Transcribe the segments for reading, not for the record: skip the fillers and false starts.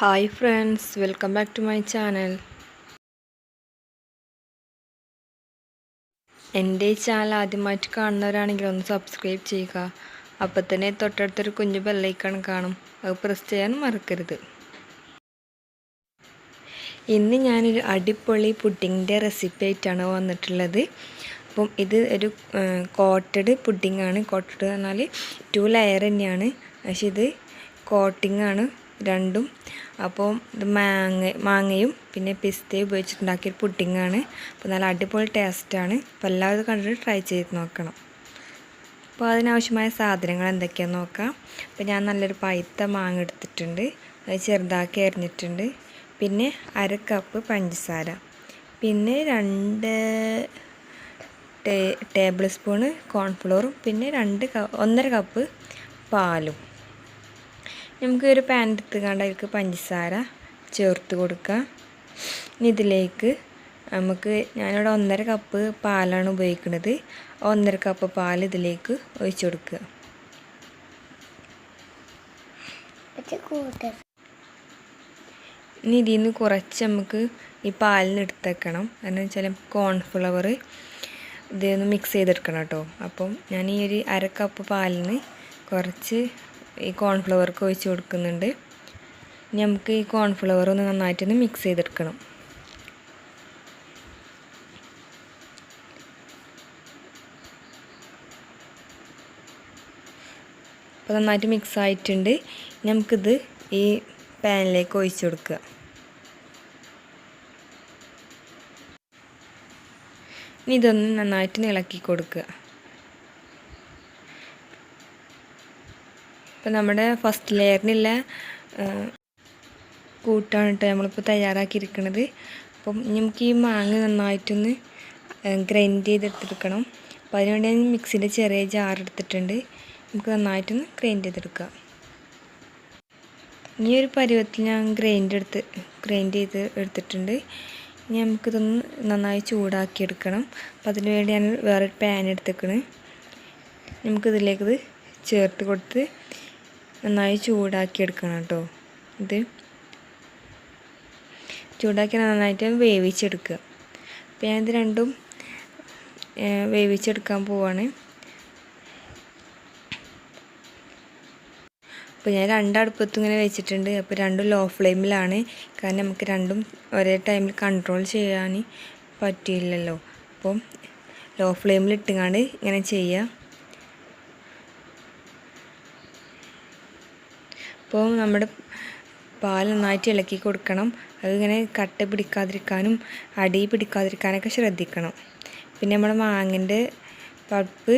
Hi friends, welcome back to my channel. എൻ്റെ ഈ channel ആദ്യമായിട്ട് കാണുന്നവരാണെങ്കിൽ ഒന്ന് സബ്സ്ക്രൈബ് ചെയ്യുക. അപ്പോൾ തന്നെ തൊട്ടടുത്തൊരു കുഞ്ഞു ബെല്ലൈക്കൺ കാണും, അത് പ്രസ് ചെയ്യാൻ മറക്കരുത്. ഇന്ന് ഞാനൊരു അടിപൊളി പുഡിങ്ങിൻ്റെ റെസിപ്പി ആയിട്ടാണ് വന്നിട്ടുള്ളത്. അപ്പം ഇത് ഒരു കോട്ടഡ് പുഡിങ്ങാണ്. കോട്ടഡ് പറഞ്ഞാൽ 2 ലെയർ തന്നെയാണ്, പക്ഷെ ഇത് കോട്ടിംഗ് ആണ് രണ്ടും. അപ്പോൾ ഇത് മാങ്ങയും പിന്നെ പിസ്തയും ഉപയോഗിച്ചിട്ടുണ്ടാക്കിയൊരു പുഡിങ്ങാണ്. അപ്പോൾ നല്ല അടിപൊളി ടേസ്റ്റാണ്. അപ്പോൾ എല്ലാവരും കണ്ടിട്ട് ട്രൈ ചെയ്ത് നോക്കണം. അപ്പോൾ അതിനാവശ്യമായ സാധനങ്ങൾ എന്തൊക്കെയാണെന്ന് നോക്കാം. അപ്പോൾ ഞാൻ നല്ലൊരു പഴുത്ത മാങ്ങ എടുത്തിട്ടുണ്ട്, അത് ചെറുതാക്കി അരിഞ്ഞിട്ടുണ്ട്. പിന്നെ 1/2 കപ്പ് പഞ്ചസാര, പിന്നെ 2 ടേബിൾ സ്പൂണ് കോൺഫ്ലോറും, പിന്നെ 1/2 കപ്പ് പാലും. നമുക്ക് ഒരു പാൻ എടുത്തുകൊണ്ട് അതിലേക്ക് പഞ്ചസാര ചേർത്ത് കൊടുക്കാം. ഇനി ഇതിലേക്ക് ഞാനിവിടെ 1/2 കപ്പ് പാലാണ് ഉപയോഗിക്കുന്നത്. 1/2 കപ്പ് പാൽ ഇതിലേക്ക് ഒഴിച്ചു കൊടുക്കുക. ഇനി ഇതിൽ നിന്ന് കുറച്ച് നമുക്ക് ഈ പാലിന് എടുത്തേക്കണം. കാരണം വെച്ചാൽ കോൺഫ്ലവർ ഇതൊന്ന് മിക്സ് ചെയ്തെടുക്കണം കേട്ടോ. അപ്പം ഞാൻ ഈ ഒരു 1/2 കപ്പ് പാലിന് കുറച്ച് ഈ കോൺഫ്ലവർക്ക് ഒഴിച്ച് കൊടുക്കുന്നുണ്ട്. ഇനി നമുക്ക് ഈ കോൺഫ്ലവർ ഒന്ന് നന്നായിട്ടൊന്ന് മിക്സ് ചെയ്തെടുക്കണം. അപ്പോൾ നന്നായിട്ട് മിക്സ് ആയിട്ടുണ്ട്. നമുക്കിത് ഈ പാനിലേക്ക് ഒഴിച്ച് കൊടുക്കുക. ഇനി ഇതൊന്ന് നന്നായിട്ട് ഇളക്കി കൊടുക്കുക. അപ്പോൾ നമ്മുടെ ഫസ്റ്റ് ലെയറിനുള്ള കൂട്ടാണ് കേട്ടോ നമ്മളിപ്പോൾ തയ്യാറാക്കിയിരിക്കുന്നത്. അപ്പം നമുക്ക് ഈ മാങ്ങ നന്നായിട്ടൊന്ന് ഗ്രൈൻഡ് ചെയ്തെടുത്തെടുക്കണം. അപ്പോൾ അതിനുവേണ്ടി ഞാൻ മിക്സിൻ്റെ ചെറിയ ജാർ എടുത്തിട്ടുണ്ട്. നമുക്ക് നന്നായിട്ടൊന്ന് ഗ്രൈൻഡ് ചെയ്തെടുക്കാം. ഈ ഒരു പരുവത്തിൽ ഞാൻ ഗ്രൈൻഡ് ചെയ്ത് എടുത്തിട്ടുണ്ട്. ഇനി നമുക്കിതൊന്ന് നന്നായി ചൂടാക്കിയെടുക്കണം. അപ്പോൾ അതിന് വേണ്ടി ഞാൻ വേറൊരു പാൻ എടുത്തേക്കണ്. നമുക്കിതിലേക്കിത് ചേർത്ത് കൊടുത്ത് നന്നായി ചൂടാക്കിയെടുക്കണം കേട്ടോ. ഇത് ചൂടാക്കി നന്നായിട്ട് വേവിച്ചെടുക്കുക. അപ്പോൾ ഞാനിത് രണ്ടും വേവിച്ചെടുക്കാൻ പോവാണ്. അപ്പോൾ ഞാൻ 2 അടുപ്പത്തും ഇങ്ങനെ വെച്ചിട്ടുണ്ട്. അപ്പോൾ രണ്ടും ലോ ഫ്ലെയിമിലാണ്. കാരണം നമുക്ക് രണ്ടും ഒരേ ടൈമിൽ കൺട്രോൾ ചെയ്യാൻ പറ്റില്ലല്ലോ. അപ്പം ലോ ഫ്ലെയിമിൽ ഇട്ടുകൊണ്ട് ഇങ്ങനെ ചെയ്യുക. അപ്പോൾ നമ്മുടെ പാൽ നന്നായിട്ട് ഇളക്കി കൊടുക്കണം. അതിങ്ങനെ കട്ട പിടിക്കാതിരിക്കാനും അടി പിടിക്കാതിരിക്കാനൊക്കെ ശ്രദ്ധിക്കണം. പിന്നെ നമ്മുടെ മാങ്ങൻ്റെ പൾപ്പ്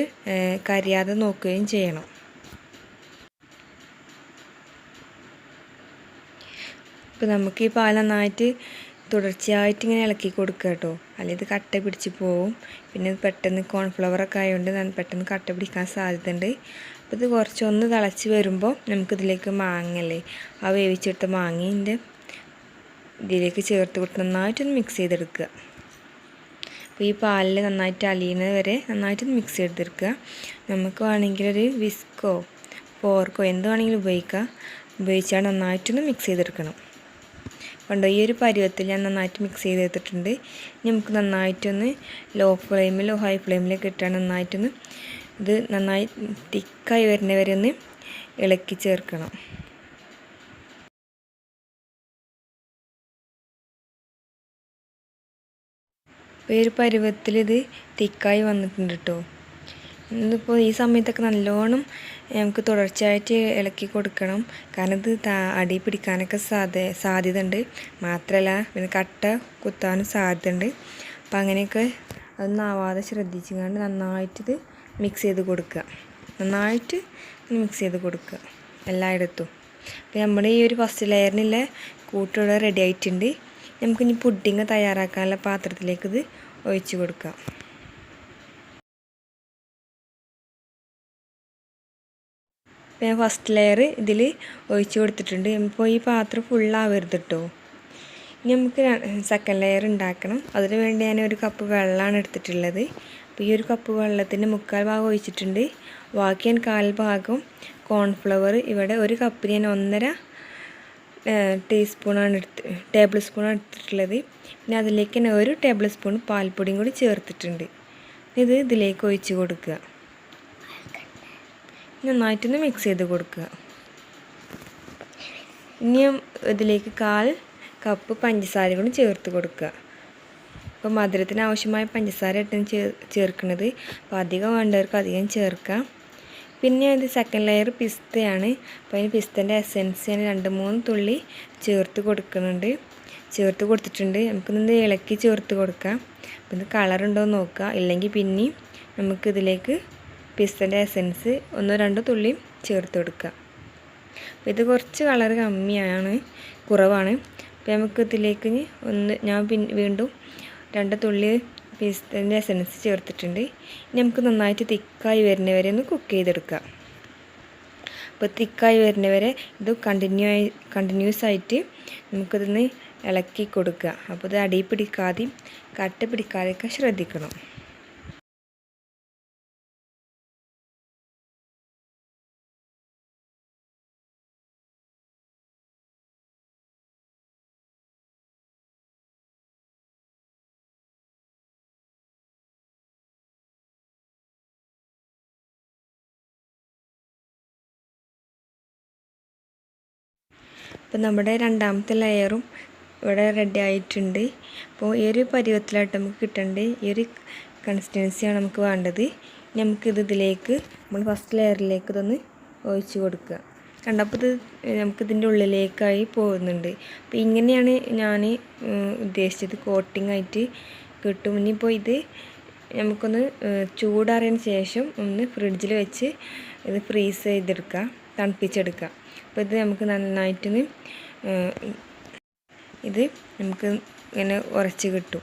കരിയാതെ നോക്കുകയും ചെയ്യണം. അപ്പോൾ നമുക്ക് ഈ പാൽ നന്നായിട്ട് തുടർച്ചയായിട്ട് ഇങ്ങനെ ഇളക്കി കൊടുക്കുക കേട്ടോ, അല്ലെങ്കിൽ ഇത് കട്ട പിടിച്ച് പോവും. പിന്നെ പെട്ടെന്ന് കോൺഫ്ലവറൊക്കെ ആയതുകൊണ്ട് പെട്ടെന്ന് കട്ട പിടിക്കാൻ സാധ്യതയുണ്ട്. അപ്പോൾ ഇത് കുറച്ചൊന്ന് തിളച്ച് വരുമ്പോൾ നമുക്കിതിലേക്ക് മാങ്ങല്ലേ, ആ വേവിച്ചെടുത്ത മാങ്ങേൻ്റെ ഇതിലേക്ക് ചേർത്ത് കൊടുത്ത് നന്നായിട്ടൊന്ന് മിക്സ് ചെയ്തെടുക്കുക. അപ്പോൾ ഈ പാലിൽ നന്നായിട്ട് അലിയുന്നത് വരെ നന്നായിട്ടൊന്ന് മിക്സ് ചെയ്തെടുക്കുക. നമുക്ക് വേണമെങ്കിൽ ഒരു വിസ്കോ ഫോർക്കോ എന്ത് വേണമെങ്കിലും ഉപയോഗിച്ചാൽ നന്നായിട്ടൊന്ന് മിക്സ് ചെയ്തെടുക്കണം. കണ്ടോ, ഈ ഒരു പരുവത്തിൽ ഞാൻ നന്നായിട്ട് മിക്സ് ചെയ്തെടുത്തിട്ടുണ്ട്. നമുക്ക് നന്നായിട്ടൊന്ന് ലോ ഫ്ലെയിമിലോ ഹൈ ഫ്ലെയിമിലൊക്കെ ഇട്ടാണ് നന്നായിട്ടൊന്ന് ഇത് നന്നായി തിക്കായി വരുന്നവരെ ഒന്ന് ഇളക്കി ചേർക്കണം. അപ്പോൾ ഈ ഒരു പരുവത്തിൽ ഇത് തിക്കായി വന്നിട്ടുണ്ട് കേട്ടോ. ഇന്നിപ്പോൾ ഈ സമയത്തൊക്കെ നല്ലോണം നമുക്ക് തുടർച്ചയായിട്ട് ഇളക്കി കൊടുക്കണം. കാരണം ഇത് അടി പിടിക്കാനൊക്കെ സാധ്യത ഉണ്ട്. മാത്രമല്ല പിന്നെ കട്ട കുത്താനും സാധ്യതയുണ്ട്. അപ്പം അങ്ങനെയൊക്കെ അതൊന്നും ആവാതെ ശ്രദ്ധിച്ചുകൊണ്ട് നന്നായിട്ടിത് മിക്സ് ചെയ്ത് കൊടുക്കുക. നന്നായിട്ട് മിക്സ് ചെയ്ത് കൊടുക്കുക എല്ലായിടത്തും. അപ്പോൾ നമ്മുടെ ഈ ഒരു ഫസ്റ്റ് ലെയറിനുള്ള കൂട്ടിവിടെ റെഡി ആയിട്ടുണ്ട്. നമുക്കിനി പുഡിങ് തയ്യാറാക്കാനുള്ള പാത്രത്തിലേക്ക് ഇത് ഒഴിച്ച് കൊടുക്കാം. ഞാൻ ഫസ്റ്റ് ലെയർ ഇതിൽ ഒഴിച്ച് കൊടുത്തിട്ടുണ്ട്. ഇപ്പോൾ ഈ പാത്രം ഫുള്ളാവരുത് കേട്ടോ. ഇനി നമുക്ക് സെക്കൻഡ് ലെയർ ഉണ്ടാക്കണം. അതിന് വേണ്ടി ഞാൻ 1 കപ്പ് വെള്ളമാണ് എടുത്തിട്ടുള്ളത്. അപ്പോൾ ഈ 1 കപ്പ് വെള്ളത്തിൻ്റെ 3/4 ഭാഗം ഒഴിച്ചിട്ടുണ്ട്. ബാക്കി ഞാൻ 1/4 ഭാഗം കോൺഫ്ലവർ, ഇവിടെ 1 കപ്പിന് ഞാൻ 1.5 ടേബിൾ സ്പൂണാണ് എടുത്തിട്ടുള്ളത്. പിന്നെ അതിലേക്ക് തന്നെ 1 ടേബിൾ സ്പൂൺ പാൽപ്പൊടിയും കൂടി ചേർത്തിട്ടുണ്ട്. ഇത് ഇതിലേക്ക് ഒഴിച്ച് കൊടുക്കുക. നന്നായിട്ടൊന്ന് മിക്സ് ചെയ്ത് കൊടുക്കുക. ഇനിയും ഇതിലേക്ക് 1/4 കപ്പ് പഞ്ചസാര കൂടി ചേർത്ത് കൊടുക്കുക. അപ്പോൾ മധുരത്തിന് ആവശ്യമായ പഞ്ചസാര ഇട്ടാണ് ചേർക്കുന്നത്. അപ്പോൾ അധികം വേണ്ടവർക്ക് അധികം ചേർക്കാം. പിന്നെ ഇത് സെക്കൻഡ് ലെയർ പിസ്തയാണ്. അപ്പോൾ അതിന് പിസ്തൻ്റെ എസെൻസ് ഞാൻ 2-3 തുള്ളി ചേർത്ത് കൊടുത്തിട്ടുണ്ട്. നമുക്കിത് ഇളക്കി ചേർത്ത് കൊടുക്കാം. അപ്പോൾ ഇത് കളറുണ്ടോ എന്ന് നോക്കുക. ഇല്ലെങ്കിൽ പിന്നെയും നമുക്കിതിലേക്ക് പിസ്തൻ്റെ എസെൻസ് 1-2 തുള്ളി ചേർത്ത് കൊടുക്കുക. അപ്പോൾ ഇത് കുറച്ച് കളർ കുറവാണ്. അപ്പോൾ നമുക്കിതിലേക്ക് ഞാൻ വീണ്ടും 2 തുള്ളി പിസ്തൻ്റെ എസെൻസ് ചേർത്തിട്ടുണ്ട്. ഇനി നമുക്ക് നന്നായിട്ട് തിക്കായി വരുന്നവരെ ഒന്ന് കുക്ക് ചെയ്തെടുക്കാം. അപ്പോൾ തിക്കായി വരുന്നവരെ ഇത് കണ്ടിന്യൂസ് ആയിട്ട് നമുക്കിതൊന്ന് ഇളക്കി കൊടുക്കുക. അപ്പോൾ ഇത് അടി പിടിക്കാതെയും കട്ട പിടിക്കാതെയൊക്കെ ശ്രദ്ധിക്കണം. അപ്പോൾ നമ്മുടെ രണ്ടാമത്തെ ലെയറും ഇവിടെ റെഡി ആയിട്ടുണ്ട്. അപ്പോൾ ഈ ഒരു പരുവത്തിലായിട്ട് നമുക്ക് കിട്ടേണ്ടത് ഈ ഒരു കൺസിസ്റ്റൻസിയാണ് നമുക്ക് വേണ്ടത്. ഇതിലേക്ക് നമ്മൾ ഫസ്റ്റ് ലെയറിലേക്ക് ഇതൊന്ന് ഒഴിച്ച് കൊടുക്കുക. കണ്ടപ്പോൾ ഇത് നമുക്കിതിൻ്റെ ഉള്ളിലേക്കായി പോകുന്നുണ്ട്. അപ്പോൾ ഇങ്ങനെയാണ് ഞാൻ ഉദ്ദേശിച്ചത്. കോട്ടിംഗ് ആയിട്ട് കിട്ടും. ഇനിയിപ്പോൾ ഇത് നമുക്കൊന്ന് ചൂടാറിയതിന് ശേഷം ഒന്ന് ഫ്രിഡ്ജിൽ വെച്ച് ഇത് ഫ്രീസ് ചെയ്തെടുക്കുക, തണുപ്പിച്ചെടുക്കുക. അപ്പോൾ ഇത് നമുക്ക് നന്നായിട്ടൊന്ന് നമുക്ക് ഇങ്ങനെ ഉറച്ച് കിട്ടും.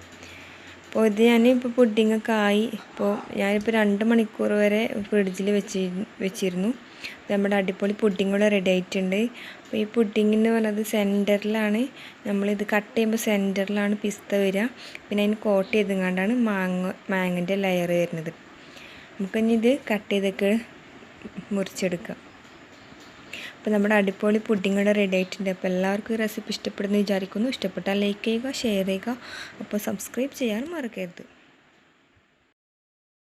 അപ്പോൾ ഇത് ഞാനിപ്പോൾ പുഡിങ്ങൊക്കെ ആയി. ഇപ്പോൾ ഞാനിപ്പോൾ 2 മണിക്കൂർ വരെ ഫ്രിഡ്ജിൽ വെച്ചിരുന്നു. നമ്മുടെ അടിപൊളി പുഡിങ് കൂടെ റെഡി ആയിട്ടുണ്ട്. അപ്പോൾ ഈ പുഡിങ് എന്ന് പറയുന്നത് സെൻറ്ററിലാണ്, നമ്മളിത് കട്ട് ചെയ്യുമ്പോൾ സെൻറ്ററിലാണ് പിസ്ത വരിക. പിന്നെ അതിന് കോട്ട് ചെയ്തുകൊണ്ടാണ് മാങ്ങൻ്റെ ലെയർ വരുന്നത്. നമുക്കിനി ഇത് കട്ട് ചെയ്തൊക്കെ മുറിച്ചെടുക്കാം. അപ്പോൾ നമ്മുടെ അടിപൊളി പുഡിങ് കൂടെ റെഡി ആയിട്ടുണ്ട്. അപ്പോൾ എല്ലാവർക്കും ഈ റെസിപ്പി ഇഷ്ടപ്പെടുന്നു വിചാരിക്കുന്നു. ഇഷ്ടപ്പെട്ടാൽ ലൈക്ക് ചെയ്യുക, ഷെയർ ചെയ്യുക. അപ്പോൾ സബ്സ്ക്രൈബ് ചെയ്യാൻ മറക്കരുത്.